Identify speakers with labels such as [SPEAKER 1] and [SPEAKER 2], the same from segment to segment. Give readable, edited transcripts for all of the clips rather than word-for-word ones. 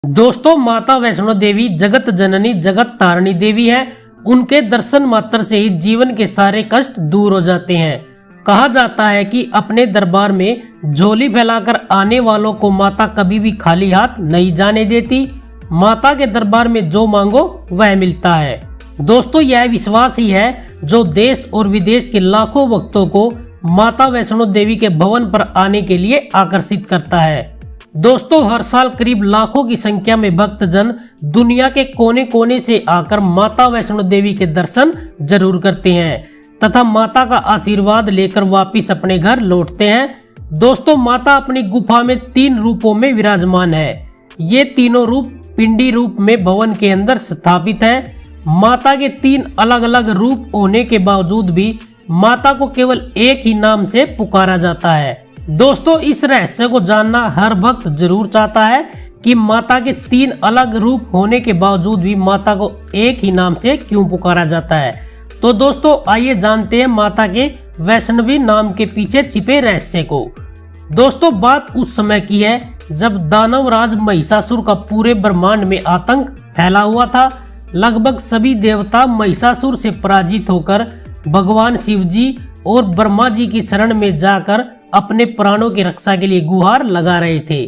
[SPEAKER 1] दोस्तों, माता वैष्णो देवी जगत जननी जगत तारिणी देवी है। उनके दर्शन मात्र से ही जीवन के सारे कष्ट दूर हो जाते हैं। कहा जाता है कि अपने दरबार में झोली फैलाकर आने वालों को माता कभी भी खाली हाथ नहीं जाने देती। माता के दरबार में जो मांगो वह मिलता है। दोस्तों, यह विश्वास ही है जो देश और विदेश के लाखों भक्तों को माता वैष्णो देवी के भवन पर आने के लिए आकर्षित करता है। दोस्तों, हर साल करीब लाखों की संख्या में भक्तजन दुनिया के कोने कोने से आकर माता वैष्णो देवी के दर्शन जरूर करते हैं तथा माता का आशीर्वाद लेकर वापिस अपने घर लौटते हैं। दोस्तों, माता अपनी गुफा में 3 रूपों में विराजमान है। ये तीनों रूप पिंडी रूप में भवन के अंदर स्थापित है। माता के 3 अलग अलग रूप होने के बावजूद भी माता को केवल एक ही नाम से पुकारा जाता है। दोस्तों, इस रहस्य को जानना हर भक्त जरूर चाहता है कि माता के 3 अलग रूप होने के बावजूद भी माता को एक ही नाम से क्यों पुकारा जाता है। तो दोस्तों, आइए जानते हैं माता के वैष्णवी नाम के पीछे छिपे रहस्य को। दोस्तों, बात उस समय की है जब दानवराज महिषासुर का पूरे ब्रह्मांड में आतंक फैला हुआ था। लगभग सभी देवता महिषासुर से पराजित होकर भगवान शिव जी और ब्रह्मा जी की शरण में जाकर अपने प्राणों की रक्षा के लिए गुहार लगा रहे थे।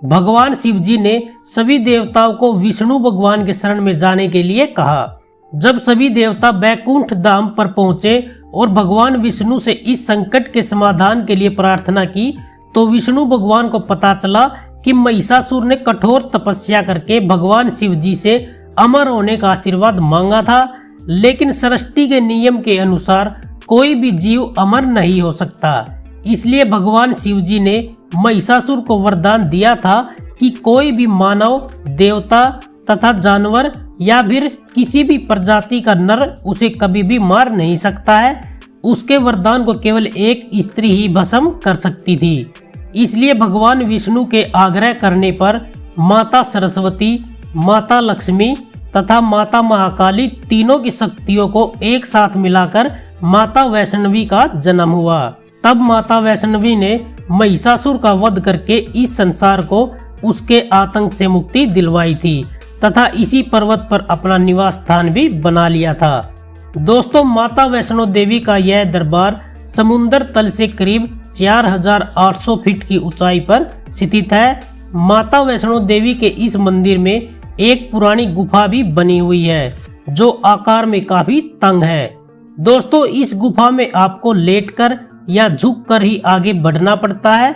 [SPEAKER 1] भगवान शिव जी ने सभी देवताओं को विष्णु भगवान के शरण में जाने के लिए कहा। जब सभी देवता बैकुंठ धाम पर पहुंचे और भगवान विष्णु से इस संकट के समाधान के लिए प्रार्थना की, तो विष्णु भगवान को पता चला कि महिषासुर ने कठोर तपस्या करके भगवान शिव जी से अमर होने का आशीर्वाद मांगा था। लेकिन सृष्टि के नियम के अनुसार कोई भी जीव अमर नहीं हो सकता। इसलिए भगवान शिव जी ने महिषासुर को वरदान दिया था कि कोई भी मानव, देवता तथा जानवर या फिर किसी भी प्रजाति का नर उसे कभी भी मार नहीं सकता है। उसके वरदान को केवल एक स्त्री ही भस्म कर सकती थी। इसलिए भगवान विष्णु के आग्रह करने पर माता सरस्वती, माता लक्ष्मी तथा माता महाकाली तीनों की शक्तियों को एक साथ मिलाकर माता वैष्णवी का जन्म हुआ। तब माता वैष्णवी ने महिषासुर का वध करके इस संसार को उसके आतंक से मुक्ति दिलवाई थी तथा इसी पर्वत पर अपना निवास स्थान भी बना लिया था। दोस्तों, माता वैष्णो देवी का यह दरबार समुद्र तल से करीब 4800 फीट की ऊंचाई पर स्थित है। माता वैष्णो देवी के इस मंदिर में एक पुरानी गुफा भी बनी हुई है जो आकार में काफी तंग है। दोस्तों, इस गुफा में आपको लेटकर या झुककर ही आगे बढ़ना पड़ता है।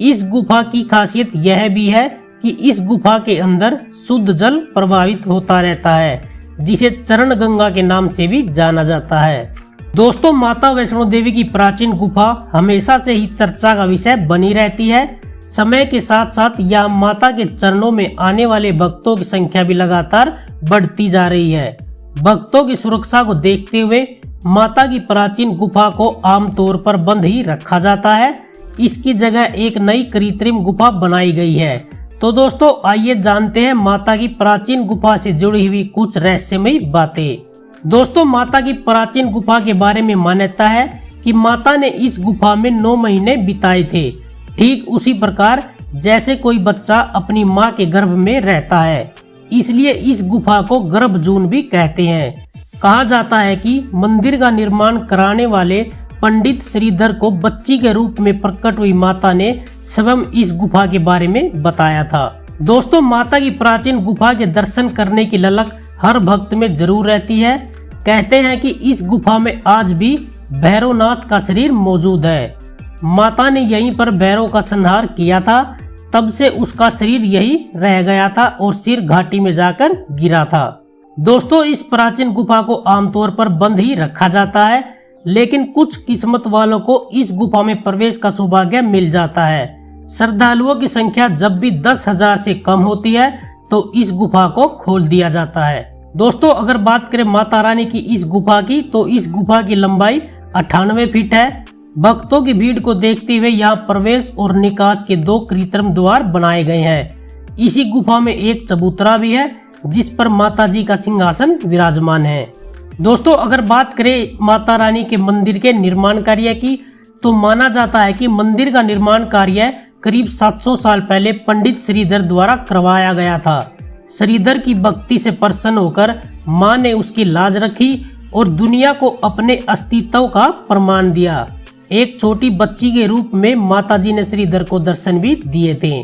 [SPEAKER 1] इस गुफा की खासियत यह भी है कि इस गुफा के अंदर शुद्ध जल प्रवाहित होता रहता है, जिसे चरण गंगा के नाम से भी जाना जाता है। दोस्तों, माता वैष्णो देवी की प्राचीन गुफा हमेशा से ही चर्चा का विषय बनी रहती है। समय के साथ साथ यहाँ माता के चरणों में आने वाले भक्तों की संख्या भी लगातार बढ़ती जा रही है। भक्तों की सुरक्षा को देखते हुए माता की प्राचीन गुफा को आमतौर पर बंद ही रखा जाता है। इसकी जगह एक नई कृत्रिम गुफा बनाई गई है। तो दोस्तों, आइए जानते हैं माता की प्राचीन गुफा से जुड़ी हुई कुछ रहस्यमयी बातें। दोस्तों, माता की प्राचीन गुफा के बारे में मान्यता है कि माता ने इस गुफा में 9 महीने बिताए थे, ठीक उसी प्रकार जैसे कोई बच्चा अपनी माँ के गर्भ में रहता है। इसलिए इस गुफा को गर्भजून भी कहते हैं। कहा जाता है कि मंदिर का निर्माण कराने वाले पंडित श्रीधर को बच्ची के रूप में प्रकट हुई माता ने स्वयं इस गुफा के बारे में बताया था। दोस्तों, माता की प्राचीन गुफा के दर्शन करने की ललक हर भक्त में जरूर रहती है। कहते हैं कि इस गुफा में आज भी भैरवनाथ का शरीर मौजूद है। माता ने यहीं पर भैरव का संहार किया था, तब से उसका शरीर यही रह गया था और सिर घाटी में जाकर गिरा था। दोस्तों, इस प्राचीन गुफा को आमतौर पर बंद ही रखा जाता है, लेकिन कुछ किस्मत वालों को इस गुफा में प्रवेश का सौभाग्य मिल जाता है। श्रद्धालुओं की संख्या जब भी 10,000 से कम होती है तो इस गुफा को खोल दिया जाता है। दोस्तों, अगर बात करें माता रानी की इस गुफा की, तो इस गुफा की लंबाई 98 फीट है। भक्तों की भीड़ को देखते हुए यहाँ प्रवेश और निकास के 2 कृत्रिम द्वार बनाए गए हैं। इसी गुफा में एक चबूतरा भी है जिस पर माता जी का सिंहासन विराजमान है। दोस्तों, अगर बात करें माता रानी के मंदिर के निर्माण कार्य की, तो माना जाता है कि मंदिर का निर्माण कार्य करीब 700 साल पहले पंडित श्रीधर द्वारा करवाया गया था। श्रीधर की भक्ति से प्रसन्न होकर मां ने उसकी लाज रखी और दुनिया को अपने अस्तित्व का प्रमाण दिया। एक छोटी बच्ची के रूप में माताजी ने श्रीधर को दर्शन भी दिए थे।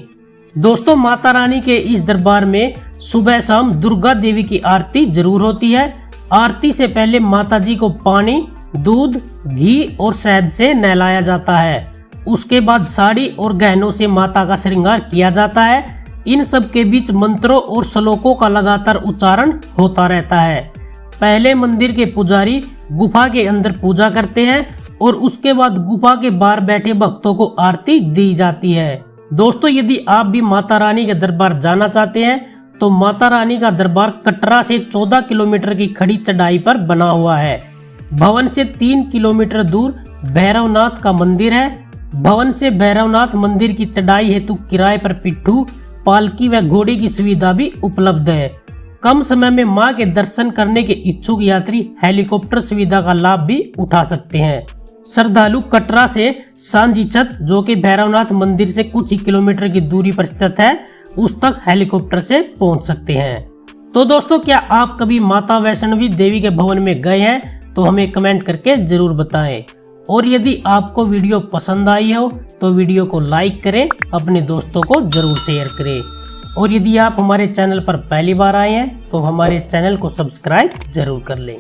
[SPEAKER 1] दोस्तों, माता रानी के इस दरबार में सुबह शाम दुर्गा देवी की आरती जरूर होती है। आरती से पहले माताजी को पानी, दूध, घी और शहद से नहलाया जाता है। उसके बाद साड़ी और गहनों से माता का श्रृंगार किया जाता है। इन सब के बीच मंत्रों और श्लोकों का लगातार उच्चारण होता रहता है। पहले मंदिर के पुजारी गुफा के अंदर पूजा करते हैं और उसके बाद गुफा के बाहर बैठे भक्तों को आरती दी जाती है। दोस्तों, यदि आप भी माता रानी के दरबार जाना चाहते हैं तो माता रानी का दरबार कटरा से 14 किलोमीटर की खड़ी चढ़ाई पर बना हुआ है। भवन से 3 किलोमीटर दूर भैरवनाथ का मंदिर है। भवन से भैरवनाथ मंदिर की चढ़ाई हेतु किराए पर पिट्ठू, पालकी व घोड़े की सुविधा भी उपलब्ध है। कम समय में मां के दर्शन करने के इच्छुक यात्री हेलीकॉप्टर सुविधा का लाभ भी उठा सकते हैं। श्रद्धालु कटरा से सांजीछत, जो कि भैरवनाथ मंदिर से कुछ ही किलोमीटर की दूरी पर स्थित है, उस तक हेलीकॉप्टर से पहुंच सकते हैं। तो दोस्तों, क्या आप कभी माता वैष्णवी देवी के भवन में गए हैं? तो हमें कमेंट करके जरूर बताएं। और यदि आपको वीडियो पसंद आई हो तो वीडियो को लाइक करें, अपने दोस्तों को जरूर शेयर करें। और यदि आप हमारे चैनल पर पहली बार आए हैं तो हमारे चैनल को सब्सक्राइब जरूर कर लें।